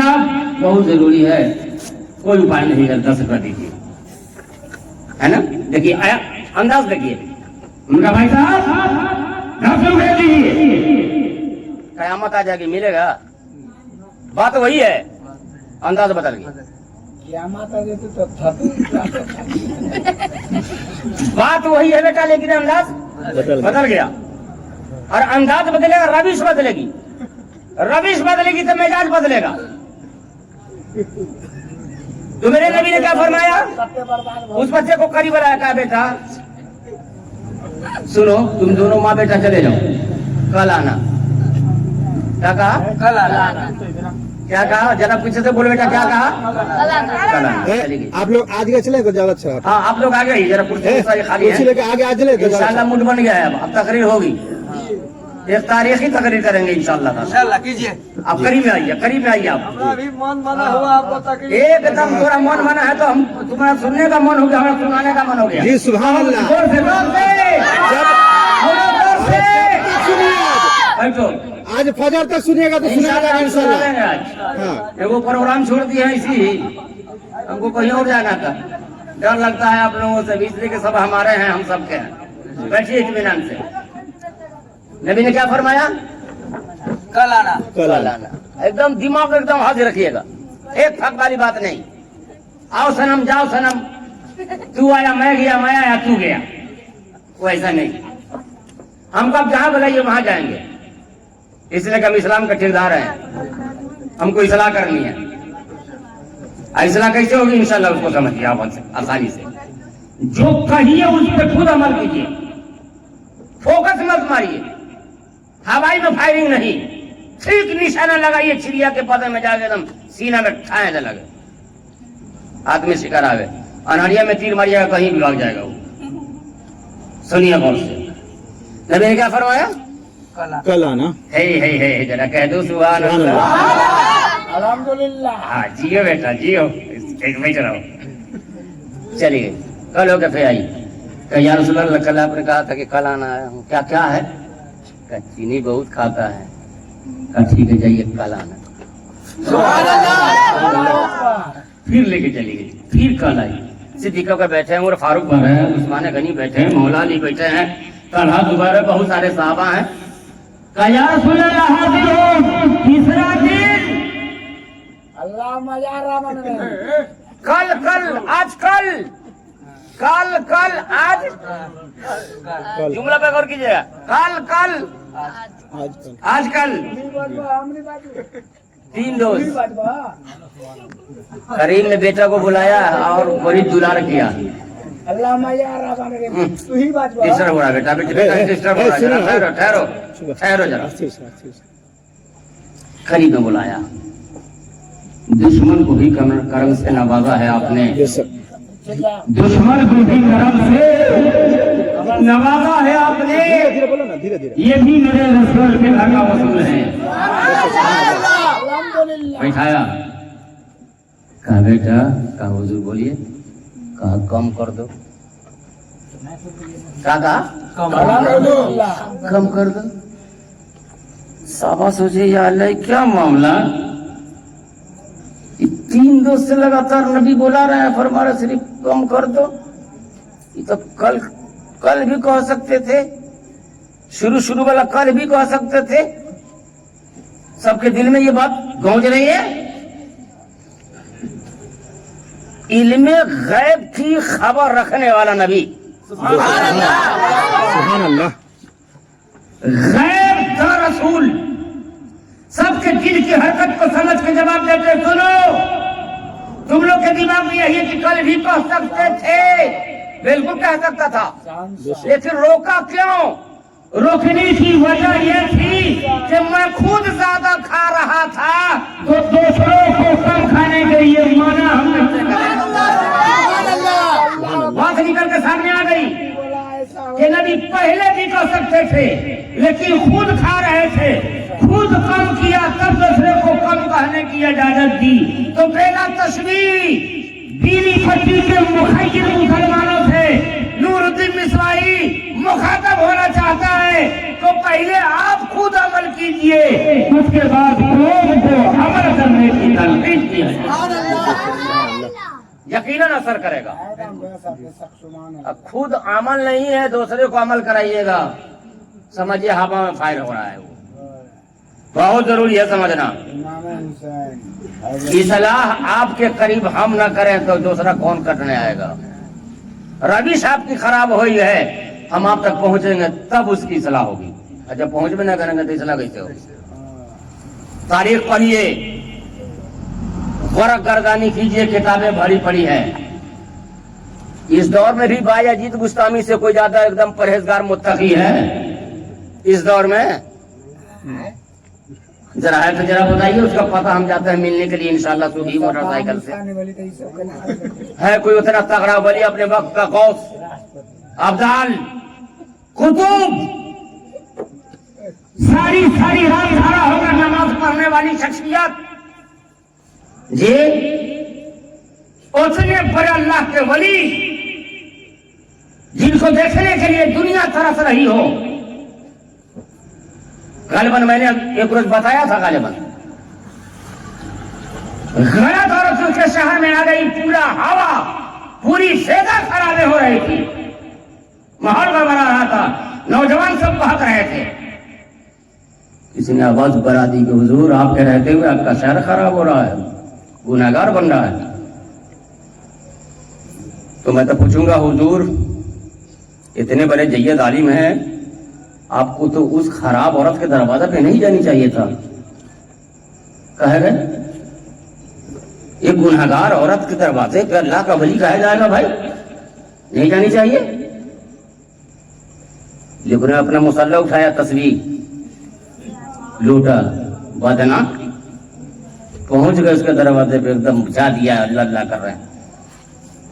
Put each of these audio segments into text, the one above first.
साहब बहुत जरूरी है, कोई उपाय नहीं है, 10 रुपया दीजिए, है ना। देखिए आया अंदाज, देखिए उनका भाई साहब 10 रुपये दीजिए, कयामत आ जाएगी, मिलेगा। बात वही है, अंदाज बदल गया। बात वही है बेटा, लेकिन अंदाज बदल गया। और अंदाज बदलेगा, रविश बदलेगी, रविश बदलेगी तो मिजाज बदलेगा। तो मेरे नबी ने क्या फरमाया, उस बच्चे को करीब लाया, कहा बेटा सुनो, तुम दोनों माँ बेटा चले जाओ, कल आना। क्या कहा, कल आना। क्या कहा, जरा पीछे से बोलो बेटा, क्या कहा, कल आना। आप लोग आज गए चले तो ज्यादा अच्छा। हाँ आप लोग आगे ही, जरा कुर्सी खाली है, आगे आज चले इंशाल्लाह मूड बन गया है। अब तकरीर होगी, एक तारीखी तकरीर करेंगे इंशाल्लाह। कीजिए, आप करीब में आइए, करीब में आइए। आप अभी मन बना हुआ आपको तकलीफ, एकदम थोड़ा मन बना है तो हम तुम्हारा सुनने का मन हो गया, हमारा सुनाने का मन हो गया। जी सुभान अल्लाह। जोर से बैठो, आज फजर तक सुनिएगा तो सुनिएगा इंशाल्लाह। आज एगो प्रोग्राम छोड़ दिए हैं इसी, हमको कहीं और जाना था, डर लगता है आप लोगों से, इसलिए कि सब हमारे हैं, हम सबके हैं। बैठिए इत्मीनान से। नबी ने क्या फरमाया, कल आना, कल आना। एकदम दिमाग एकदम हाजिर रखिएगा, एक थक वाली बात नहीं। आओ सनम, जाओ सनम, तू आया मैं गया, मैं आया तू गया, वो ऐसा नहीं। हम कब जहां बुलाइए वहां जाएंगे, इसलिए कि हम इस्लाम का ठेकेदार हैं, हमको इस्लाह करनी है। इस्लाह कैसे होगी, इंशाल्लाह उसको समझिए आप आसानी से। जो कहिए उस पर खुद अमल कीजिए, फोकस मत मारिए, हवाई में फायरिंग नहीं, ठीक निशाना लगाइए, चिड़िया के पौधे में जाके एकदम सीना में ठाए न लगे, हाथ में शिकार आवे। अनहरिया में तीर मारिएगा, कहीं भी भाग जाएगा वो। सुनिए गौर से, नबी ने क्या फरमाया, कल आना। हे जरा कह दो सुभान अल्लाह, अल्हम्दुलिल्लाह। हाँ जियो बेटा जियो, एक बैठ रहो। चलिए कल होकर फिर आई, या रसूल अल्लाह कल आपने कहा था कि कल आना आया हूँ, क्या क्या है, क्या चीनी बहुत खाता है, क्या ठीक है जाइए कल आना। फिर लेके चली गई, फिर कल आई। सिद्दीक़ का बैठे हैं, और फारूक बैठे हैं, उस्मान गनी बैठे हैं, मौला अली बैठे हैं, तलहा जुबैर, बहुत सारे साहबा हैं। या रसूल अल्लाह हाजिर हो, तीसरा दिन, अल्लाह मजा रहा मन में, कल कल आज कल, कल कल आज, जुमला पे गौर कीजिएगा, कल कल आज कल, 3 रोज। करीम ने बेटा को बुलाया और बड़ी दुलार किया। अल्लाह मजा रहा मन में, तू ही बात बा। डिस्टर्ब हो रहा बेटा, डिस्टर्ब हो रहा है, ठहरो ठहरो जरा। करीब में बुलाया, दुश्मन को भी करम से नवाजा है आपने, दुश्मन को भी करम से नवाजा है आपने, धीरे बोलो ना, धीरे धीरे। ये भी मेरे रसूल के घर का वसूल है। अल्हम्दुलिल्लाह। बैठाया, कहा बेटा, कहा हुजूर बोलिए, कहा कम कर दो, कहा अल्हम्दुलिल्लाह। कम कर दो। साहबा सोचे या अल्लाह क्या मामला, 3 दोस्त से लगातार नबी बोला रहे हैं, फरमा रहे सिर्फ कम कर दो। ये तो कल भी कह सकते थे, शुरू वाला कल भी कह सकते थे। सबके दिल में ये बात गूंज रही है। इल्मे गैब की खबर रखने वाला नबी, सुभान अल्लाह। गैब का रसूल, सबके दिल की हरकत को समझ के जवाब देते। सुनो, तुम लोग के दिमाग में यही है कि कल भी कह सकते थे, बिल्कुल कह सकता था, लेकिन रोका क्यों? रोकने की वजह यह थी कि मैं खुद ज्यादा खा रहा था, तो दूसरों को कम खाने के लिए माना हमने। बात निकल के सामने आ गई कि नबी पहले भी कह सकते थे, लेकिन खुद खा रहे थे, खुद कम किया, तब दूसरे को कम कहने की इजाजत दी। तो बेला तशबीह बीवी पट्टी के मुखिर मुसलमानों से नूरुद्दीन मिसवाई मुखातब होना चाहता है, तो पहले आप खुद अमल कीजिए, उसके बाद लोगों को अमल करने की तलकीन यकीनन असर करेगा। एकदम वैसा बेशक सुभान अल्लाह। अब खुद अमल नहीं है, दूसरे को अमल कराइएगा, समझिए हवा में फायर हो रहा है। वो बहुत जरूरी है समझना। इमाम हुसैन इसलाह आपके करीब हम न करें तो दूसरा कौन करने आएगा। रविश आपकी खराब हुई है, हम आप तक पहुंचेंगे तब उसकी इसलाह होगी, और जब पहुंच भी ना करेंगे तो इसलाह कैसे होगी। तारीख पढ़िए, वर्क गर्दानी कीजिए, किताबें भरी पड़ी है। इस दौर में भी बायजीद गुस्तामी से कोई ज्यादा एकदम परहेजगार मुत्तकी है इस दौर में? जरा है तो जरा बताइए, उसका पता हम जाते हैं मिलने के लिए इंशाल्लाह सुबह मोटरसाइकिल से। है कोई उतना तगड़ा वली अपने वक्त का गौस, अब्दाल, कुतुब, सारी रात खड़ा होकर नमाज पढ़ने वाली शख्सियत जी, उतने बड़े अल्लाह के वली जिनको देखने के लिए दुनिया तरस रही हो। गालिबन मैंने एक रोज बताया था, गालिबन गलत औरत उसके शहर में आ गई, पूरा हवा, पूरी सेदा खराबे हो रही थी, माहौल गड़बड़ा रहा था, नौजवान सब बहक रहे थे। किसी ने आवाज बढ़ा दी कि हुजूर आपके रहते हुए आपका शहर खराब हो रहा है, गुनाहगार बन रहा है। तो मैं तो पूछूंगा, हुजूर इतने बड़े जय्यद आलिम हैं, आपको तो उस खराब औरत के दरवाजा पे नहीं जानी चाहिए था। कहे गए एक गुनाहगार औरत के दरवाजे पे अल्लाह का वली कहा जाएगा? भाई नहीं जानी चाहिए। लेकिन अपना मुसल्ला उठाया, तस्वीर लूटा, बदना पहुंच गए उसके दरवाजे पे, एकदम बुझा दिया, अल्लाह अल्लाह कर रहे हैं।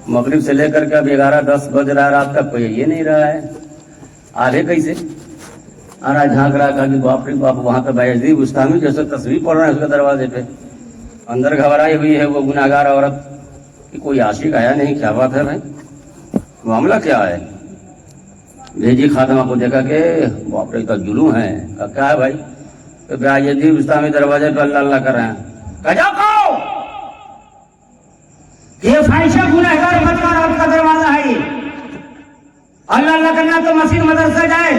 मगरिब से लेकर के अब 11-10 बज रहा है रात का, कोई ये नहीं रहा है, आधे कैसे आ रहा, झांक रहा, कहा कि बाप रे बाप, वहां पे बायजीद गुस्तामी जैसे तस्वीर पढ़ रहे हैं उसके दरवाजे पे। अंदर घबराई हुई है वो गुनाहगार औरत कि कोई आशिक आया नहीं, क्या बात है भाई, मामला क्या है? भेजी खातमा को देखा के बाप रे का जुलूम है। क्या है भाई? तो बायजीद गुस्तामी दरवाजे पे अल्लाह अल्लाह कर रहे हैं। ये फाहिशा गुनाहगार बदकार का दरवाजा है। अल्लाह अल्लाह करना तो मस्जिद मदरसा जाए,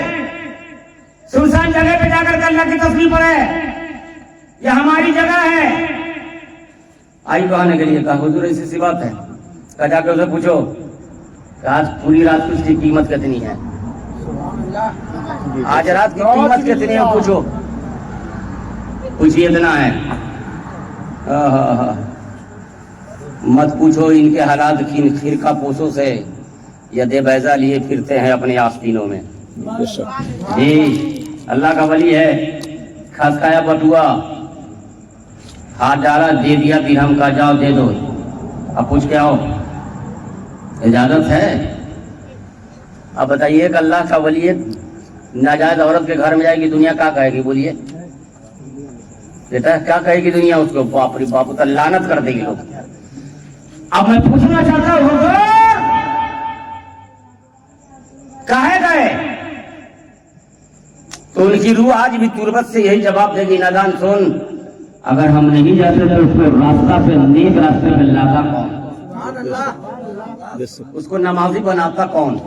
सुनसान जगह पे जाकर के अल्लाह की तस्बीह पढ़े, यह हमारी जगह है। आई कहने के लिए कहा हुजूर ऐसी सी बात है। कहा जाकर उसे पूछो आज पूरी रात की उसकी कीमत कितनी है, आज रात की कीमत कितनी है पूछो। पूछिए इतना है। मत पूछो इनके हालात किन खिरका पोसों से या देबैजा लिए फिरते हैं अपने आस्तीनों में। जी अल्लाह का वली है, खसकाया बटुआ, हाथ डाला, दे दिया दिरहम का, जाओ दे दो, अब पूछ के आओ, इजाजत है? अब बताइए कि अल्लाह का वली नाजायज औरत के घर में जाएगी, दुनिया क्या कहेगी? बोलिए बेटा क्या कहेगी दुनिया उसको? बाप रे बाप, तो लानत कर देगी लोग। अब मैं पूछना चाहता हूँ कहे गए? तो उनकी रूह आज भी तुरबत से यही जवाब देगी, नादान सुन, अगर हम नहीं जाते तो उसको रास्ता पे, नेक रास्ते पे लाता कौन? उसको नमाजी बनाता कौन?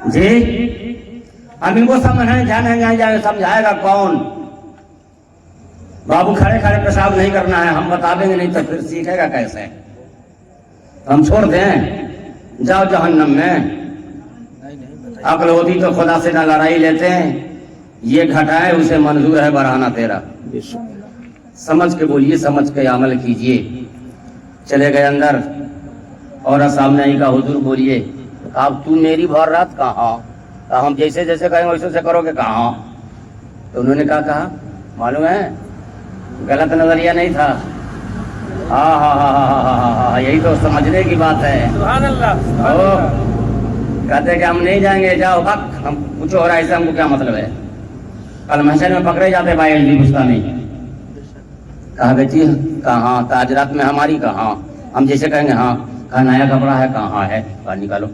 जी हम इनको समझाने समझाएगा कौन? बाबू खड़े खड़े पेशाब नहीं करना है, हम बता देंगे, नहीं तो फिर सीखेगा कैसे? हम छोड़ दें? जाओ जहन्नम में। अक्ल होती तो खुदा से ना लड़ाई लेते हैं, ये घटाए उसे मंजूर है बढ़ाना तेरा। समझ के बोलिए, समझ के अमल कीजिए। चले गए अंदर, और सामने आई का हुजूर बोलिए, अब तू मेरी भर रात कहाँ? हम जैसे जैसे कहेंगे वैसे से करोगे कहाँ? तो उन्होंने कहा मालूम है गलत नजरिया नहीं था। हाँ, यही तो समझने की बात है। सुभान अल्लाह। कहते कि हम नहीं जाएंगे, जाओ भक, हम कुछ हो रहा है, इससे हमको क्या मतलब है? कल महशर में पकड़े जाते बायजीद गुस्तामी। कहा बेटी कहाँ? आज रात में हमारी कहाँ? हम जैसे कहेंगे हाँ, कहा नया कपड़ा है, कहाँ है? कहा निकालो।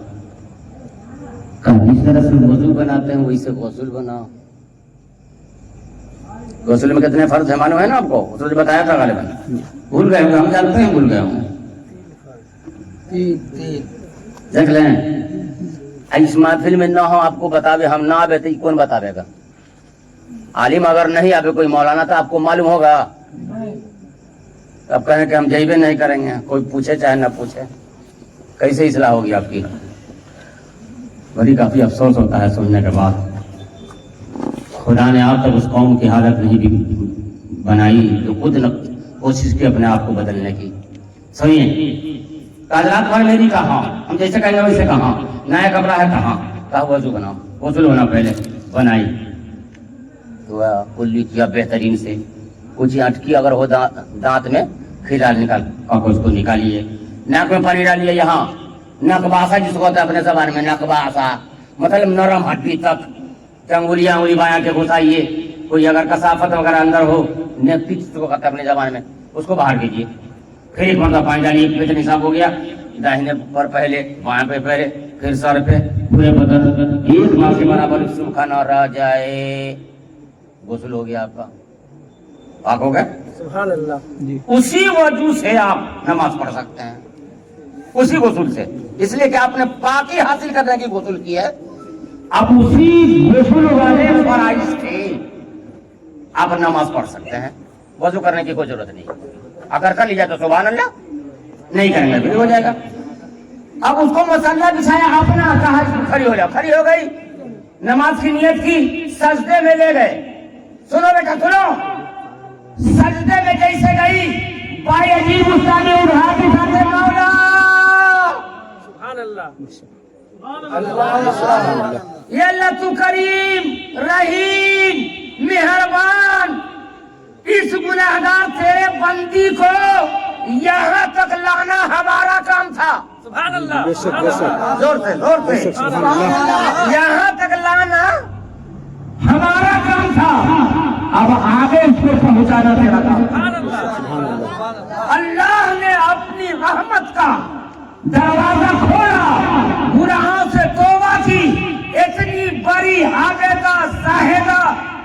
कहा इस तरह से वजू बनाते हैं वैसे गौसुल बनाओ। गौसुल में कितने फर्ज है मालूम है ना आपको? तो बताया था गालिबन, भूल गए होंगे, हम जानते हैं भूल गए होंगे। देख लें इस महफिल में ना हो आपको बतावे हम ना आवे तो कौन बतावेगा। आलिम अगर नहीं आवे कोई मौलाना तो आपको मालूम होगा, तब कहें कि हम जैबे नहीं करेंगे, कोई पूछे चाहे ना पूछे। कैसे इस्लाह होगी आपकी। बड़ी काफी अफसोस होता है सुनने के बाद। खुदा ने आप तक उस कौम की हालत नहीं भी बनाई तो खुद न कोशिश की अपने आप को बदलने की। सुनिए काजरात पर मेरी कहा, हम जैसे कहेंगे वैसे कहा, नया कपड़ा है कहा वजू बनाओ, वजू होना पहले बनाई तो कुल्ली किया बेहतरीन से। कुछ अटकी अगर हो दांत में खिलाल निकाल उसको निकालिए। नाक में पानी डालिए, यहाँ नकबासा जिसको होता है अपने जबान में नकबासा, मतलब नरम हड्डी तक अंगुलियां उंगली बाया के घुसाइए। कोई अगर कसाफत वगैरह अंदर हो नेक्टी जिसको कहते हैं अपने जबान में, उसको बाहर कीजिए। फिर एक मतलब पानी डालिए, पेट निशाब हो गया, दाहिने पर पहले बाएं पे पहले फिर सर पे पूरे बदन एक माह के बराबर सूखा न रह जाए। गुस्ल हो गया आपका, पाक हो गया। सुभान अल्लाह। उसी वजू से आप नमाज पढ़ सकते हैं, उसी गुस्ल से। इसलिए कि आपने पाकी हासिल करने की गुस्ल की है, आप उसी गुस्ल वाले फराइज से आप नमाज पढ़ सकते हैं। वजू करने की कोई जरूरत नहीं। अगर कर लीजिए तो सुभान अल्लाह, नहीं करेंगे फिर हो जाएगा। अब उसको मसल्ला बिछाया, अपना कहा खड़ी हो जाओ, खड़ी हो गई, नमाज की नियत की, सजदे में ले गए। सुनो बेटा सुनो, सजदे में जैसे गई भाई अजीब उस्ताद ने उठा के साथे मौला सुभान अल्लाह। ये अल्लाह तू करीम रहीम मेहरबान, इस गुनाहगार तेरे बंदी को यहाँ तक लाना हमारा काम था। सुभान अल्लाह। बेशक बेशक जोर से यहाँ तक लाना हमारा काम था, अब आगे इसको पहुंचाना तेरा काम। अल्लाह ने अपनी रहमत का दरवाजा खोला, गुनाहों से तौबा की, इतनी बड़ी आबेदा साहिदा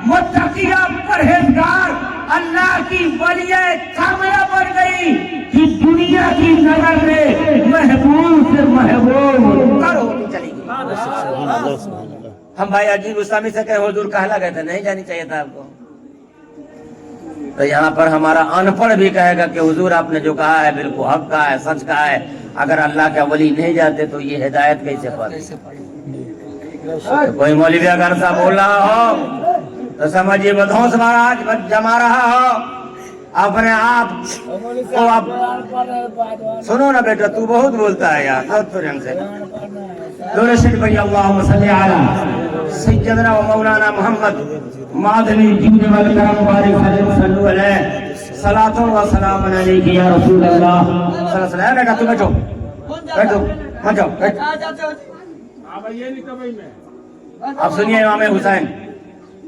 मुत्तकिया परहेजगार अल्लाह की वलिया कामया बन गई कि दुनिया की नजर में महबूब से महबूब होनी चलेगी। हम भाई अजीब उस्तामी से कहे हुजूर कहला गए थे, नहीं जानी चाहिए था आपको। तो यहाँ पर हमारा अनपढ़ भी कहेगा कि हुजूर आपने जो कहा है बिल्कुल हक का है, सच का है। अगर अल्लाह के वली नहीं जाते तो ये हिदायत कैसे पड़े। तो कोई मौलवी अगर सा बोल रहा हो तो समझिए बदहोश महाराज जमा रहा हो अपने आप को। आप सुनो ना बेटा, तू बहुत बोलता है यार, से अल्लाहुम्मा सल्ली अला सय्यदना व मौलाना मोहम्मद मादनी जीने वाले करम बारिक सल्लल्लाहु अलैहि सलातो व सलाम अलैहि या रसूल अल्लाह सल्लल्लाहु अलैहि वसल्लम। बेटा तू बैठो बैठो मत जाओ बैठ। अब सुनिए इमाम हुसैन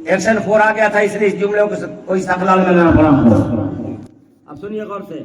एक्शन 4 आ गया था, इसलिए इस जुमले को कोई सखलाल में लेना पड़ा। अब सुनिए गौर से।